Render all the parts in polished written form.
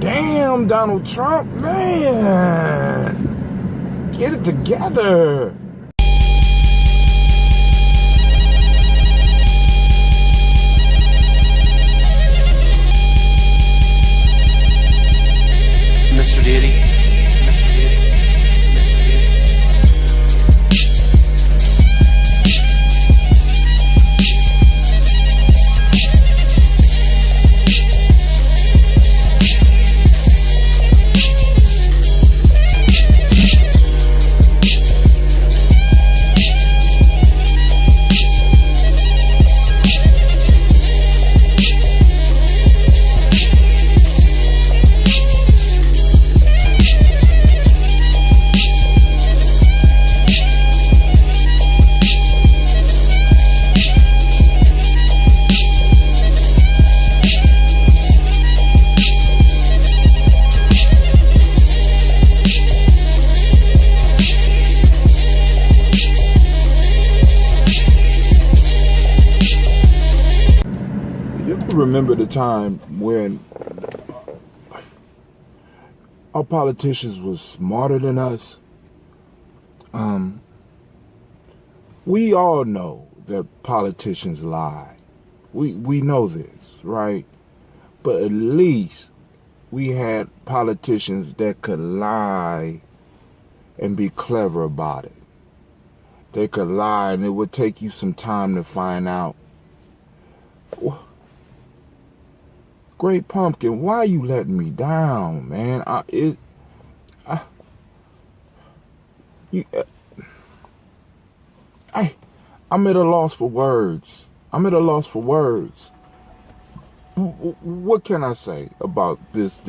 Damn, Donald Trump, man. Get it together. Mr. Diddy. Remember the time when our politicians was smarter than us? We all know that politicians lie. We know this, right? But at least we had politicians that could lie and be clever about it. They could lie and it would take you some time to find out. Great Pumpkin, why are you letting me down, man? I'm at a loss for words. What can I say about this?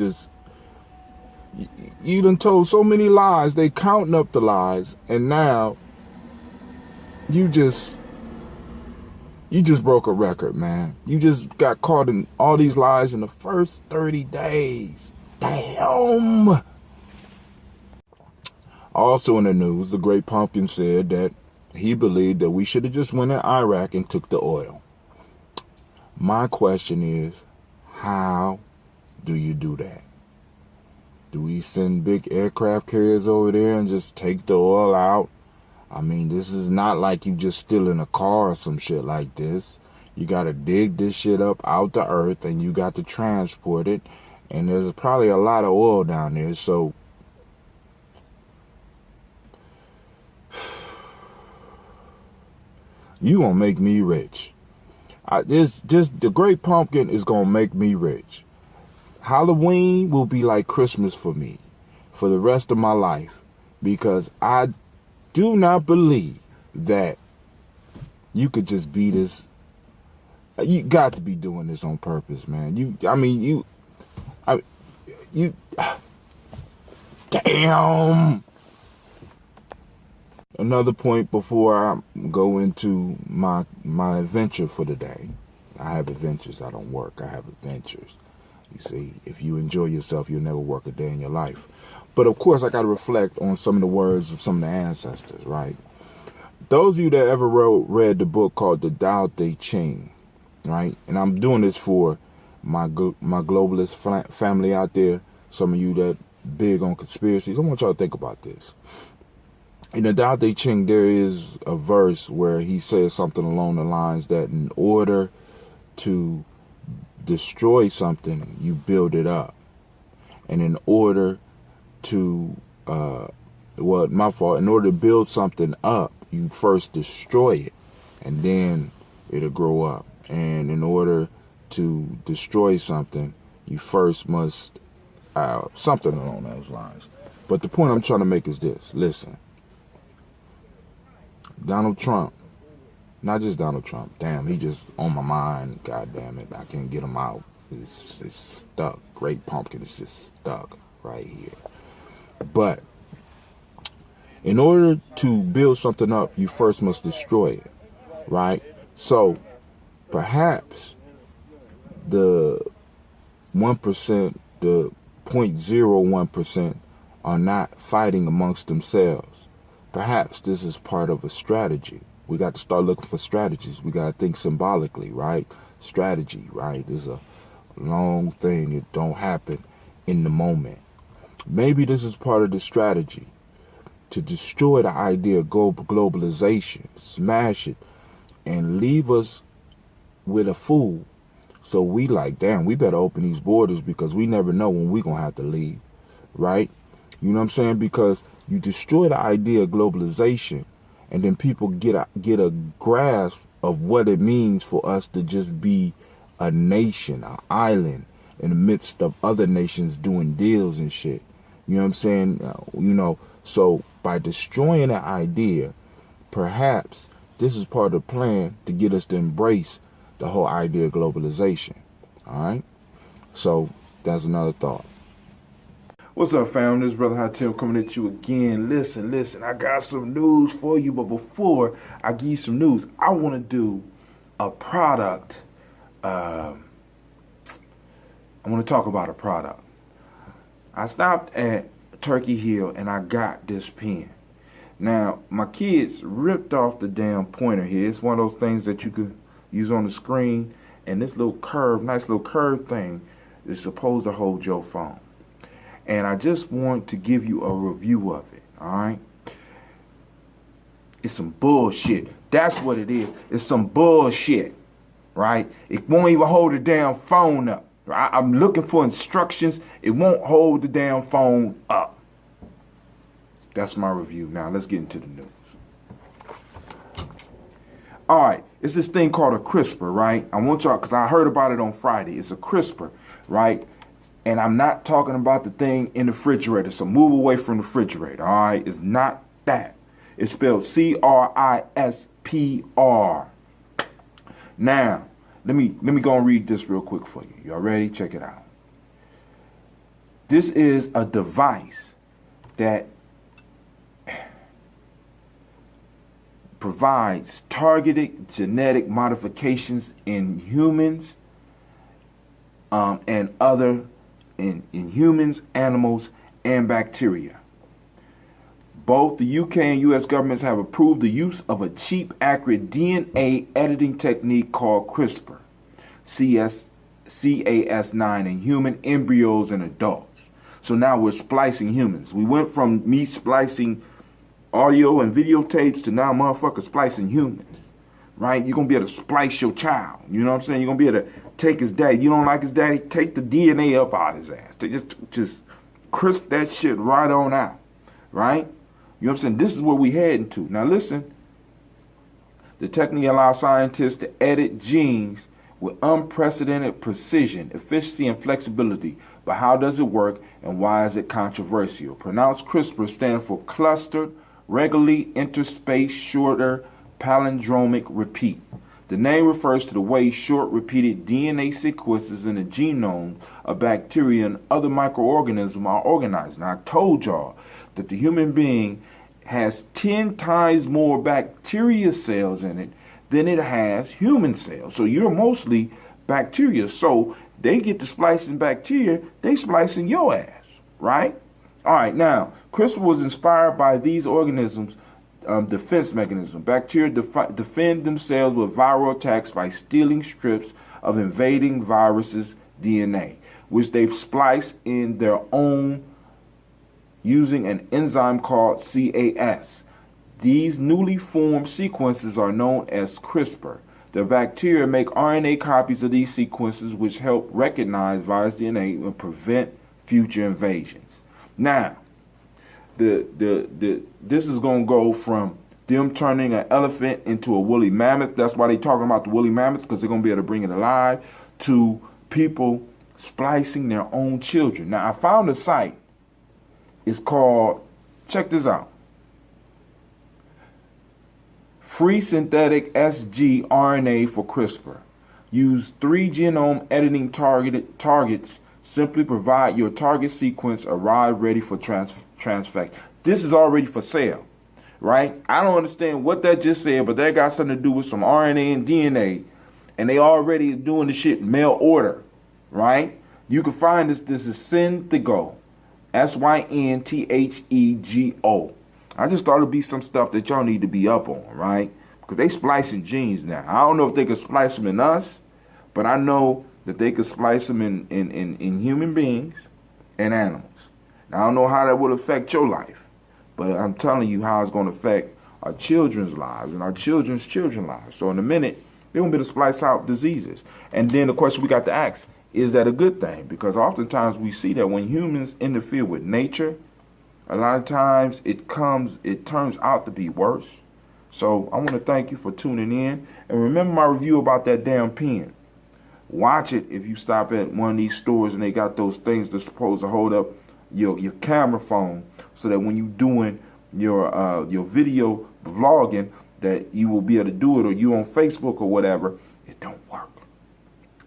You done told so many lies. They counting up the lies, and now you just broke a record, man. You just got caught in all these lies in the first 30 days. Damn. Also in the news, the Great Pumpkin said that he believed that we should have just went in Iraq and took the oil. My question is, how do you do that? Do we send big aircraft carriers over there and just take the oil out? I mean, this is not like you just stealing a car or some shit like this. You got to dig this shit up out the earth and you got to transport it. And there's probably a lot of oil down there. So you gonna make me rich. The Great Pumpkin is gonna make me rich. Halloween will be like Christmas for me for the rest of my life, because I do not believe that you could just be this. You got to be doing this on purpose, man. Damn. Another point before I go into my adventure for the day. I have adventures. I don't work. I have adventures. You see, if you enjoy yourself, you'll never work a day in your life. But of course, I got to reflect on some of the words of some of the ancestors, right? Those of you that ever read the book called the Tao Te Ching, right? And I'm doing this for my globalist family out there. Some of you that big on conspiracies, I want y'all to think about this. In the Tao Te Ching, there is a verse where he says something along the lines that in order to destroy something, you build it up. And in order to, in order to build something up, you first destroy it, and then it'll grow up. And in order to destroy something, you first must, something along those lines. But the point I'm trying to make is this. Listen. Donald Trump, not just Donald Trump, damn, he just on my mind, god damn it, I can't get him out. It's stuck. Great Pumpkin is just stuck right here. But in order to build something up, you first must destroy it, right? So perhaps the 1%, the 0.01% are not fighting amongst themselves. Perhaps this is part of a strategy. We got to start looking for strategies. We got to think symbolically, right? Strategy, right? Is a long thing. It don't happen in the moment. Maybe this is part of the strategy to destroy the idea of globalization, smash it, and leave us with a fool. So we like, damn, we better open these borders because we never know when we're going to have to leave, right? You know what I'm saying? Because you destroy the idea of globalization, and then people get a grasp of what it means for us to just be a nation, an island, in the midst of other nations doing deals and shit. You know what I'm saying? So by destroying that idea, perhaps this is part of the plan to get us to embrace the whole idea of globalization. All right? So that's another thought. What's up, fam? This is Brother Hatim coming at you again. Listen, I got some news for you, but before I give you some news, I want to do a product. I want to talk about a product. I stopped at Turkey Hill and I got this pen. Now, my kids ripped off the damn pointer here. It's one of those things that you could use on the screen, and this little nice little curved thing is supposed to hold your phone. And I just want to give you a review of it, all right? It's some bullshit. That's what it is. It's some bullshit, right? It won't even hold the damn phone up. I'm looking for instructions. It won't hold the damn phone up. That's my review. Now, let's get into the news. All right. It's this thing called a crisper, right? I want y'all, because I heard about it on Friday. It's a crisper, right? And I'm not talking about the thing in the refrigerator. So move away from the refrigerator, all right? It's not that. It's spelled C-R-I-S-P-R. Now, let me go and read this real quick for you. Y'all ready? Check it out. This is a device that provides targeted genetic modifications in humans and other in humans, animals, and bacteria. Both the UK and US governments have approved the use of a cheap, accurate DNA editing technique called CRISPR, Cas9 in human embryos and adults. So now we're splicing humans. We went from me splicing audio and videotapes to now motherfuckers splicing humans, right? You're going to be able to splice your child. You know what I'm saying? You're going to be able to take his daddy. You don't like his daddy? Take the DNA up out of his ass. Just crisp that shit right on out, right? You know what I'm saying? This is where we heading to. Now listen, the technique allows scientists to edit genes with unprecedented precision, efficiency, and flexibility. But how does it work, and why is it controversial? Pronounced CRISPR stands for clustered, regularly interspaced, shorter, palindromic repeat. The name refers to the way short repeated DNA sequences in the genome of bacteria and other microorganisms are organized. Now, I told y'all that the human being has 10 times more bacteria cells in it than it has human cells. So you're mostly bacteria. So they get to splicing bacteria, they splicing your ass, right? All right, now, CRISPR was inspired by these organisms' defense mechanism. Bacteria defend themselves with viral attacks by stealing strips of invading viruses' DNA, which they've spliced in their own using an enzyme called Cas. These newly formed sequences are known as CRISPR. The bacteria make RNA copies of these sequences, which help recognize virus DNA and prevent future invasions. Now, this is going to go from them turning an elephant into a woolly mammoth. That's why they're talking about the woolly mammoth, because they're going to be able to bring it alive, to people splicing their own children. Now, I found a site. It's called, check this out, Free Synthetic sgRNA for CRISPR. Use 3 genome editing targets. Simply provide your target sequence, arrive ready for transfect. This is already for sale, right? I don't understand what that just said, but that got something to do with some RNA and DNA, and they already doing the shit mail order, right? You can find this. This is Synthego, Synthego. I just thought it'd be some stuff that y'all need to be up on, right? Because they splicing genes now. I don't know if they can splice them in us, but I know that they could splice them in human beings, and animals. Now, I don't know how that will affect your life, but I'm telling you how it's going to affect our children's lives and our children's children's lives. So in a minute, they're going to be able to splice out diseases. And then the question we got to ask, is that a good thing? Because oftentimes we see that when humans interfere with nature, a lot of times it turns out to be worse. So I want to thank you for tuning in. And remember my review about that damn pen. Watch it if you stop at one of these stores and they got those things that's supposed to hold up your camera phone, so that when you doing your video vlogging, that you will be able to do it, or you on Facebook or whatever. It don't work.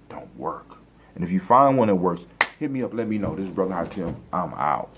Don't work. And if you find one that works, hit me up. Let me know. This is Brother Hatim. I'm out.